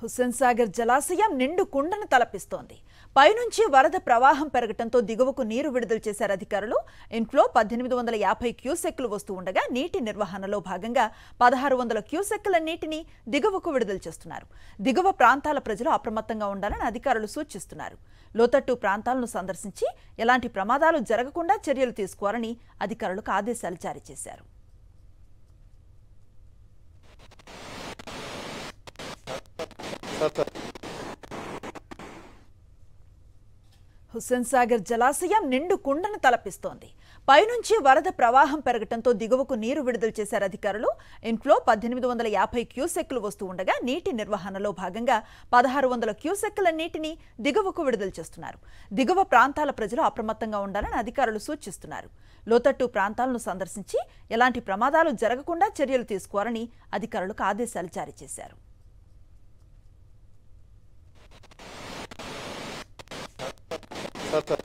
హుస్సేన్ సాగర్ జలాశయం నిండు కుండను తలపిస్తోంది. పైనుంచి వరద ప్రవాహం పెరగటంతో దిగువకు నీరు విడుదల చేశారు అధికారులు. ఇన్ఫ్లో 1850 క్యూసెక్కులు వస్తూ ఉండగా నీటి నిర్వహణలో భాగంగా 1600 క్యూసెక్కుల నీటిని దిగువకు విడుదల చేస్తున్నారు. దిగువ ప్రాంతాల ప్రజలు అప్రమత్తంగా ఉండాలని అధికారులు సూచిస్తున్నారు. లోతట్టు ప్రాంతాలను సందర్శించి ఎలాంటి ప్రమాదాలు జరగకుండా చర్యలు తీసుకోవాలని అధికారులకు ఆదేశాలు జారీ చేశారు. హుస్సేన్ సాగర్ జలాశయం నిండు కుండను తలపిస్తోంది. పైనుంచి వరద ప్రవాహం పెరగటంతో దిగువకు నీరు విడుదల చేశారు అధికారులు. ఇన్ఫ్లో 1850 క్యూసెక్కులు వస్తూ ఉండగా నీటి నిర్వహణలో భాగంగా 1600 క్యూసెక్కుల నీటిని దిగువకు విడుదల చేస్తున్నారు. దిగువ ప్రాంతాల ప్రజలు అప్రమత్తంగా ఉండాలని అధికారులు సూచిస్తున్నారు. లోతట్టు ప్రాంతాలను సందర్శించి ఎలాంటి ప్రమాదాలు జరగకుండా చర్యలు తీసుకోవాలని అధికారులకు ఆదేశాలు జారీ చేశారు. Sir.